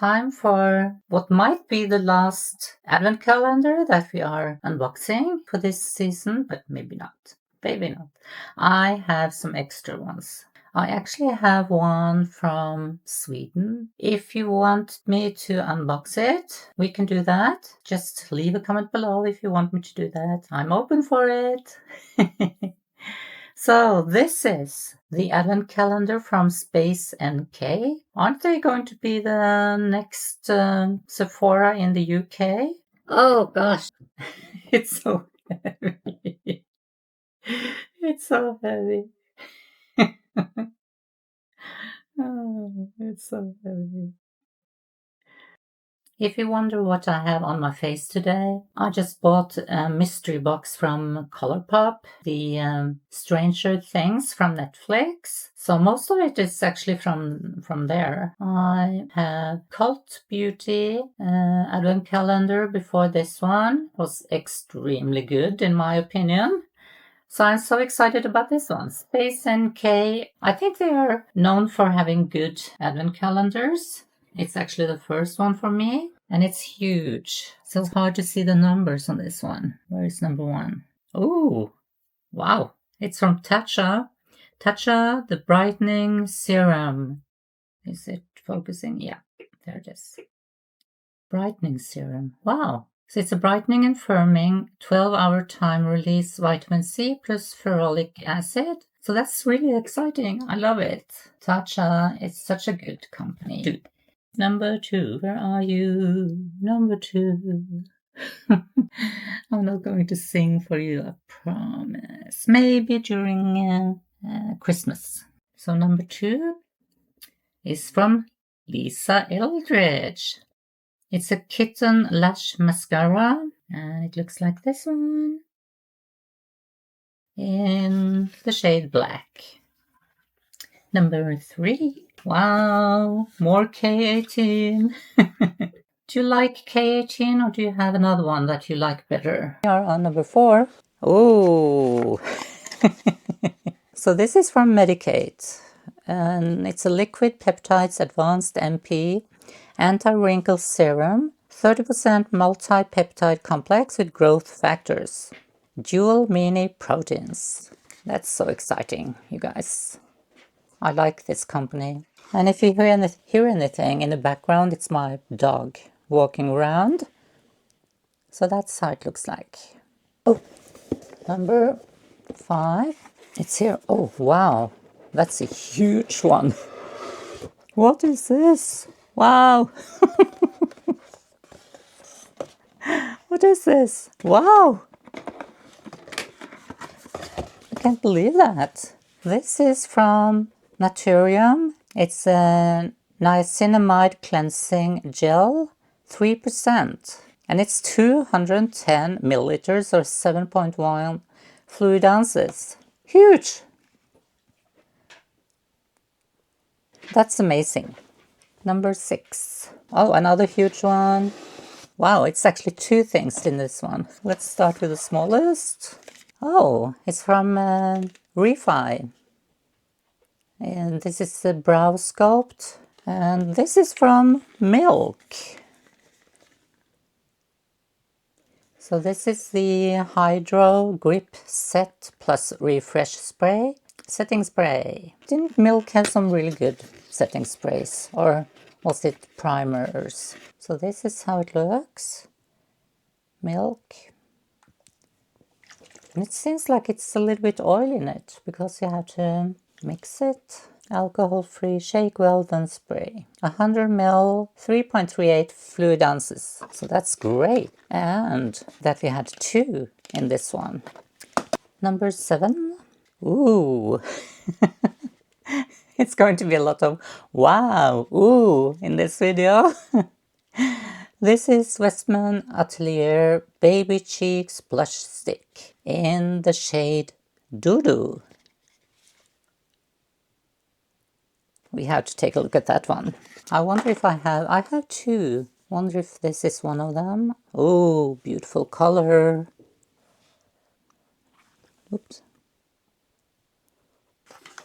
time for what might be the last advent calendar that we are unboxing for this season, but maybe not. Maybe not. I have some extra ones. I actually have one from Sweden. If you want me to unbox it, we can do that. Just leave a comment below if you want me to do that. I'm open for it. So this is the advent calendar from Space NK. Aren't they going to be the next Sephora in the UK? Oh gosh, it's so heavy. It's so heavy. Oh, it's so heavy. If you wonder what I have on my face today, I just bought a mystery box from Colourpop, the Stranger Things from Netflix. So most of it is actually from there. I have Cult Beauty advent calendar before this one. It was extremely good in my opinion. So I'm so excited about this one. Space NK. I think they are known for having good advent calendars. It's actually the first one for me, and it's huge. So it's hard to see the numbers on this one. Where is number one? Oh, wow. It's from Tatcha. Tatcha, the brightening serum. Is it focusing? Yeah, there it is. Brightening serum. Wow. So it's a brightening and firming 12-hour time release vitamin C plus ferulic acid. So that's really exciting. I love it. Tatcha is such a good company. Number two, where are you? Number two. I'm not going to sing for you, I promise. Maybe during Christmas. So number two is from Lisa Eldridge. It's a kitten lash mascara, and it looks like this one in the shade black. Number three. Wow, more K18. Do you like K18 or do you have another one that you like better? We are on number four. Oh, so this is from Medicate, and it's a liquid peptides advanced MP anti-wrinkle serum, 30% multi-peptide complex with growth factors, dual mini proteins. That's so exciting, you guys. I like this company. And if you hear anything in the background, it's my dog walking around. So that's how it looks like. Oh, number five. It's here. Oh, wow. That's a huge one. What is this? Wow. What is this? Wow. I can't believe that. This is from Naturium. It's a niacinamide cleansing gel, 3%. And it's 210 milliliters or 7.1 fluid ounces. Huge! That's amazing. Number six. Oh, another huge one. Wow, it's actually two things in this one. Let's start with the smallest. Oh, it's from Refy. And this is the Brow Sculpt. And this is from Milk. So this is the Hydro Grip Set Plus Refresh Spray. Setting spray. Didn't Milk have some really good setting sprays? Or was it primers? So this is how it looks. Milk. And it seems like it's a little bit oil in it because you have to mix it. Alcohol-free, shake well, then spray. 100 ml, 3.38 fluid ounces. So that's great. And that we had two in this one. Number seven. Ooh. It's going to be a lot of wow, ooh, in this video. This is Westman Atelier Baby Cheeks Blush Stick in the shade Doo-Doo. We have to take a look at that one. I wonder if I have two. Wonder if this is one of them. Oh, beautiful color. Oops.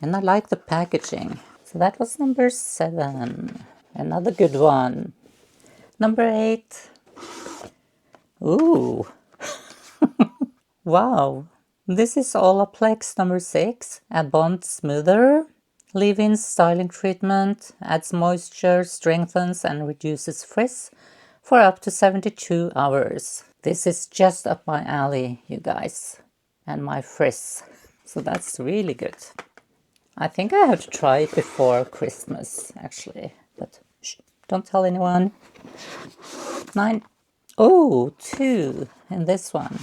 And I like the packaging. So that was number seven. Another good one. Number 8. Ooh. Wow. This is Olaplex number 6. A Bond Smoother. Leave-in styling treatment. Adds moisture, strengthens and reduces frizz for up to 72 hours. This is just up my alley, you guys. And my frizz. So that's really good. I think I have to try it before Christmas, actually. But shh, don't tell anyone. 9. Oh, 2 in this one.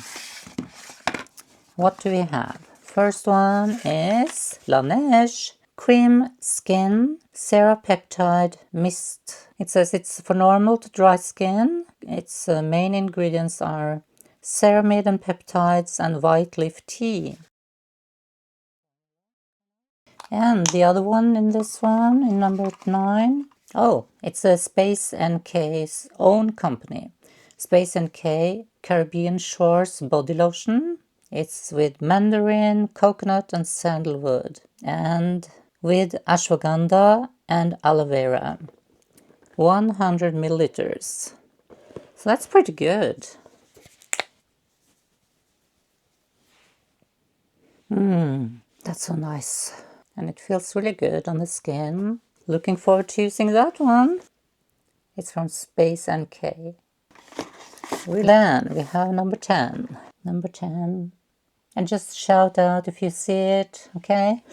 What do we have? First one is Laneige Cream Skin Serapeptide Mist. It says it's for normal to dry skin. Its main ingredients are ceramide and peptides and white leaf tea. And the other one in this one, in number 9. Oh, it's a Space NK's own company. Space NK Caribbean Shores Body Lotion. It's with mandarin, coconut and sandalwood. And with ashwagandha and aloe vera. 100 milliliters. So that's pretty good. That's so nice. And it feels really good on the skin. Looking forward to using that one. It's from Space NK. Then we have number 10. Number 10. And just shout out if you see it, okay?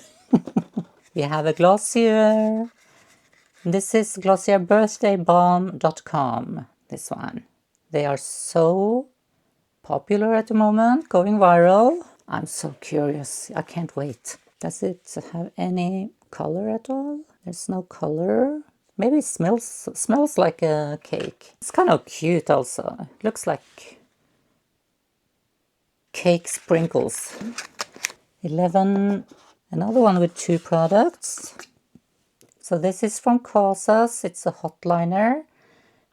We have a Glossier. This is glossierbirthdaybalm.com. This one. They are so popular at the moment, going viral. I'm so curious. I can't wait. Does it have any color at all? There's no color. Maybe it smells like a cake. It's kind of cute also. It looks like cake sprinkles. 11. Another one with 2 products. So this is from Kosas. It's a hot liner.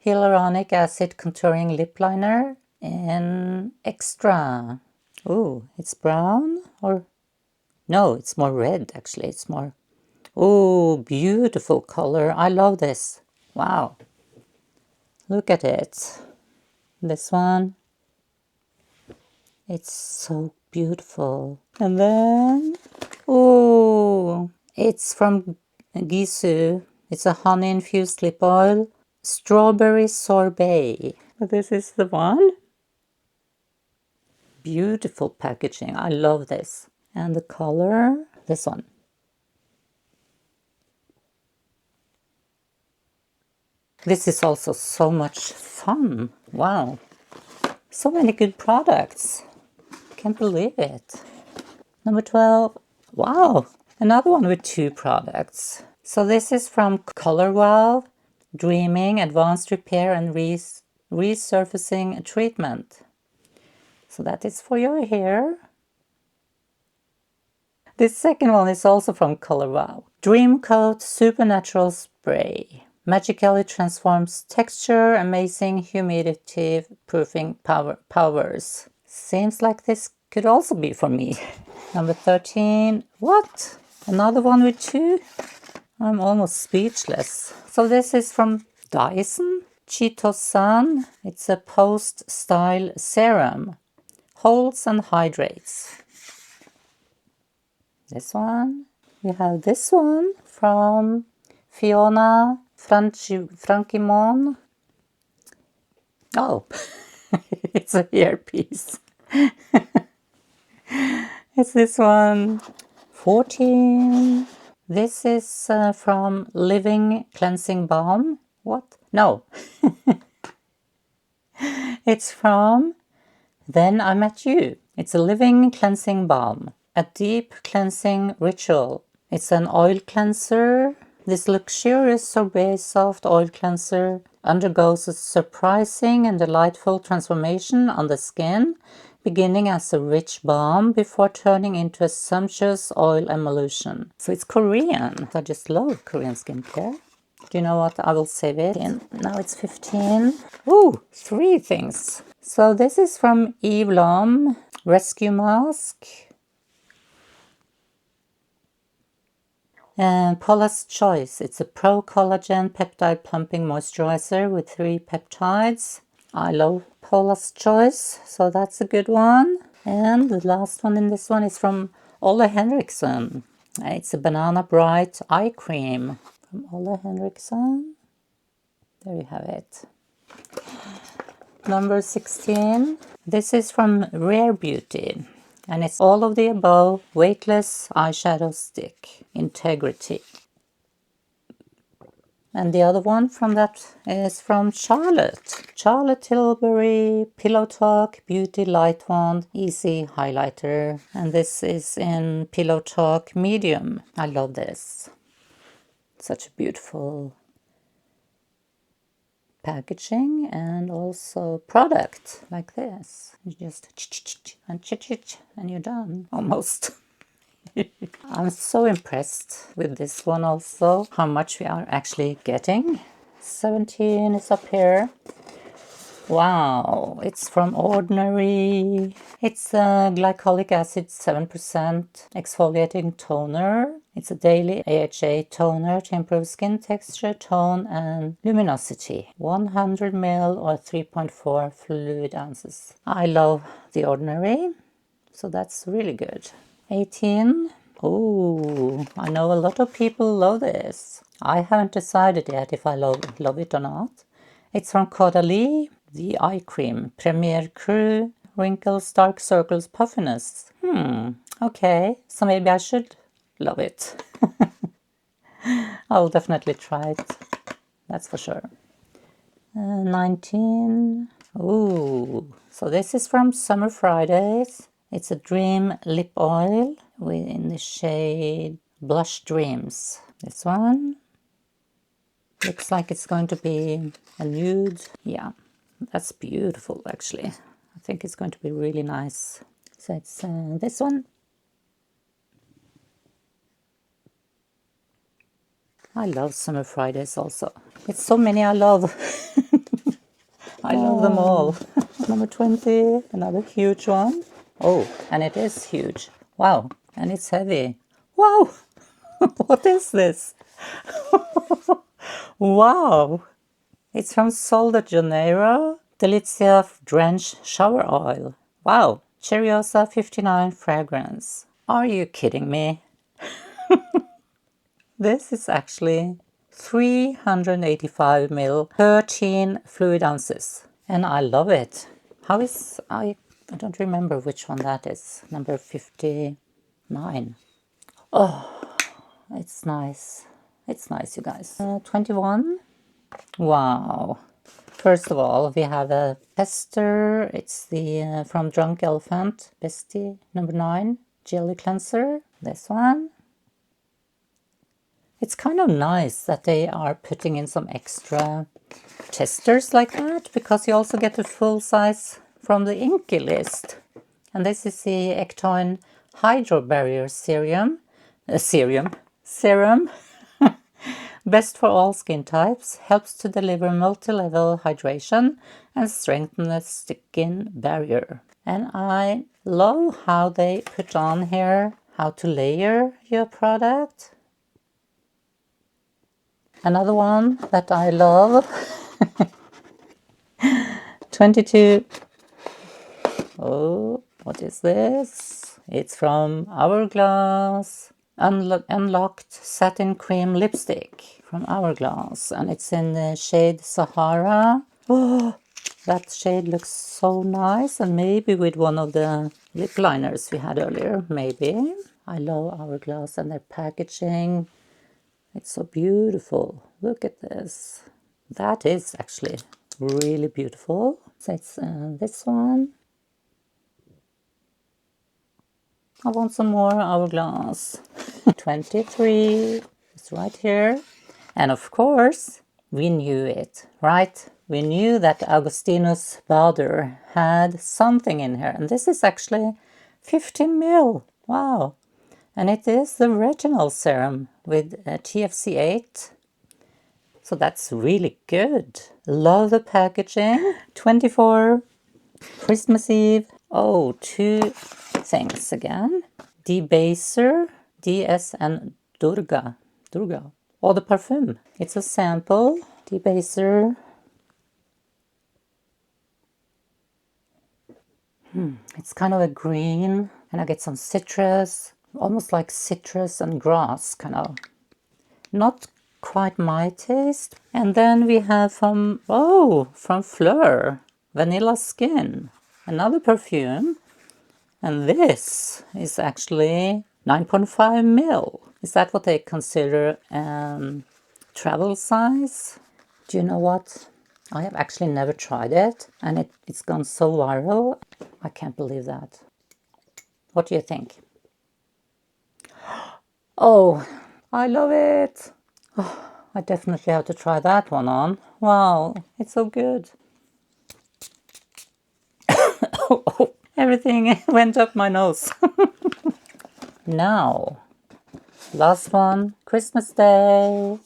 Hyaluronic acid contouring lip liner in extra. Oh, it's brown or no, it's more red actually. It's more. Oh, beautiful color. I love this. Wow. Look at it. This one. It's so beautiful. And then, oh, it's from Gisu. It's a honey-infused lip oil. Strawberry sorbet. This is the one. Beautiful packaging. I love this. And the color, this one. This is also so much fun. Wow. So many good products. Can't believe it. Number 12. Wow. Another one with 2 products. So this is from Color Wow. Dreaming Advanced Repair and Resurfacing Treatment. So that is for your hair. This second one is also from Color Wow. Dream Coat Supernatural Spray. Magically transforms texture, amazing humidity proofing powers. Seems like this could also be for me. Number 13. What? Another one with 2? I'm almost speechless. So this is from Dyson. Cheetos-san. It's a post-style serum. Holds and hydrates. This one. We have this one from Fiona Frankimon. Oh, it's a earpiece. It's this one. 14. This is from Living Cleansing Balm. What? No. It's from Then I Met You. It's a Living Cleansing Balm. A deep cleansing ritual. It's an oil cleanser. This luxurious sorbet soft oil cleanser undergoes a surprising and delightful transformation on the skin, beginning as a rich balm before turning into a sumptuous oil emulsion. So it's Korean. I just love Korean skincare. Do you know what? I will save it. And now it's 15. Ooh, 3 things. So this is from Eve Lom Rescue Mask. Paula's Choice. It's a Pro Collagen Peptide Plumping Moisturizer with 3 peptides. I love Paula's Choice, so that's a good one. And the last one in this one is from Ole Henriksen. It's a Banana Bright Eye Cream from Ole Henriksen. There you have it. Number 16. This is from Rare Beauty. And it's all of the above weightless eyeshadow stick. Integrity. And the other one from that is from Charlotte. Charlotte Tilbury Pillow Talk Beauty Light Wand Easy Highlighter. And this is in Pillow Talk Medium. I love this. Such a beautiful packaging and also product like this. You just and you're done almost. I'm so impressed with this one also, how much we are actually getting. 17 is up here. Wow, it's from Ordinary. It's a glycolic acid 7% exfoliating toner. It's a daily AHA toner to improve skin texture, tone, and luminosity. 100 ml or 3.4 fluid ounces. I love the Ordinary, so that's really good. 18. Oh, I know a lot of people love this. I haven't decided yet if I love it or not. It's from Caudalie, the eye cream. Premier Crew, wrinkles, dark circles, puffiness. Okay, so maybe I should love it. I'll definitely try it. That's for sure. 19. Oh, so this is from Summer Fridays. It's a Dream Lip Oil in the shade Blush Dreams. This one looks like it's going to be a nude. Yeah, that's beautiful actually. I think it's going to be really nice. So it's this one. I love Summer Fridays also. It's so many I love. I love them all. Number 20, another huge one. Oh, and it is huge. Wow, and it's heavy. Wow, what is this? Wow, it's from Sol de Janeiro. Delizia Drench Shower Oil. Wow, Cherryosa 59 fragrance. Are you kidding me? This is actually 385 ml, 13 fluid ounces. And I love it. I don't remember which one that is. Number 59. Oh, it's nice. It's nice, you guys. 21. Wow. First of all, we have a tester. It's the from Drunk Elephant, Bestie, number 9. Jelly cleanser. This one. It's kind of nice that they are putting in some extra testers like that, because you also get the full size from the Inky list. And this is the Ectoin Hydro Barrier Serum. Serum. Best for all skin types. Helps to deliver multi-level hydration and strengthen the skin barrier. And I love how they put on here how to layer your product. Another one that I love. 22. Oh, what is this? It's from Hourglass. Unlocked Satin Cream Lipstick from Hourglass. And it's in the shade Sahara. Oh, that shade looks so nice. And maybe with one of the lip liners we had earlier. Maybe. I love Hourglass and their packaging. It's so beautiful. Look at this. That is actually really beautiful. So it's this one. I want some more Hourglass. 23. It's right here. And of course, we knew it, right? We knew that Augustinus Bader had something in here. And this is actually 15 ml. Wow. And it is the retinol serum with TFC8. So that's really good. Love the packaging. 24. Christmas Eve. Oh, 2 things again. Debaser, DS and Durga. Durga. Eau de Parfum. It's a sample debaser. It's kind of a green, and I get some citrus, almost like citrus and grass, kind of. Not quite my taste. And then we have from Phlur, Vanilla Skin, another perfume. And this is actually 9.5 ml. Is that what they consider travel size? Do you know what? I have actually never tried it, and it's gone so viral. I can't believe that. What do you think? Oh, I love it. Oh, I definitely have to try that one on. Wow, it's so good. Oh, everything went up my nose. Now, last one, Christmas Day.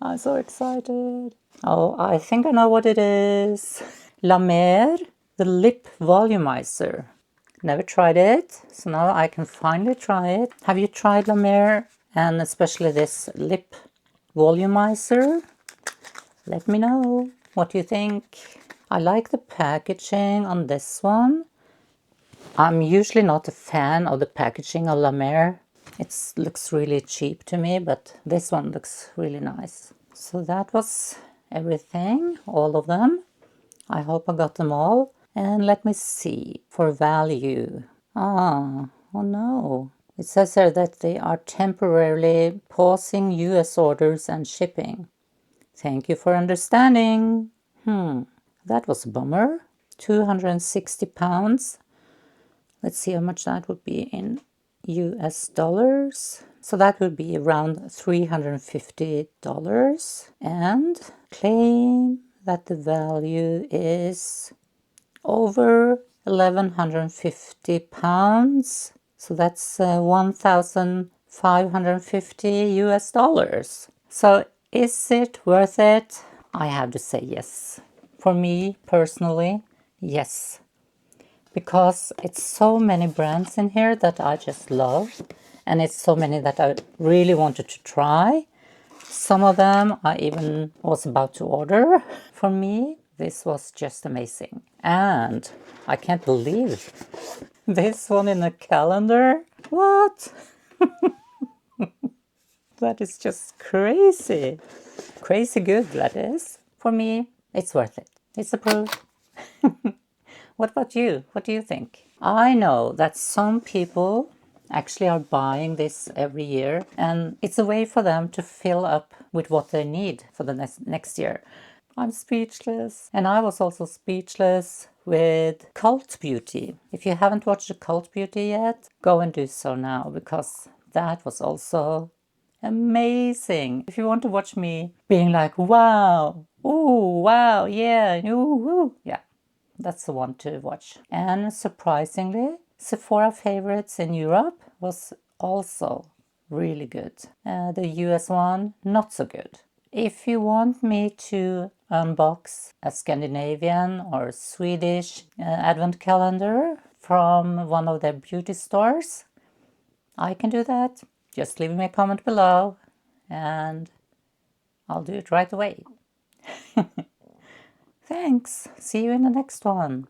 I'm so excited. Oh, I think I know what it is. La Mer, the lip volumizer. Never tried it, so now I can finally try it. Have you tried La Mer, and especially this lip volumizer? Let me know what you think. I like the packaging on this one. I'm usually not a fan of the packaging of La Mer. It looks really cheap to me, but this one looks really nice. So that was everything, all of them. I hope I got them all. And let me see, for value. Oh no. It says here that they are temporarily pausing US orders and shipping. Thank you for understanding. That was a bummer. 260 pounds. Let's see how much that would be in US dollars. So that would be around $350. And claim that the value is over 1,150 pounds. So that's 1,550 US dollars. So is it worth it? I have to say yes. For me personally, yes. Because it's so many brands in here that I just love. And it's so many that I really wanted to try. Some of them I even was about to order. For me, this was just amazing. And I can't believe this one in a calendar. What? That is just crazy. Crazy good, that is. For me, it's worth it. It's approved. What about you? What do you think? I know that some people actually are buying this every year, and it's a way for them to fill up with what they need for the next year. I'm speechless. And I was also speechless with Cult Beauty. If you haven't watched Cult Beauty yet, go and do so now, because that was also amazing. If you want to watch me being like, wow, ooh, wow, yeah, ooh, ooh, yeah, that's the one to watch. And surprisingly, Sephora favorites in Europe was also really good. The US one, not so good. If you want me to unbox a Scandinavian or Swedish advent calendar from one of their beauty stores, I can do that. Just leave me a comment below and I'll do it right away. Thanks. See you in the next one.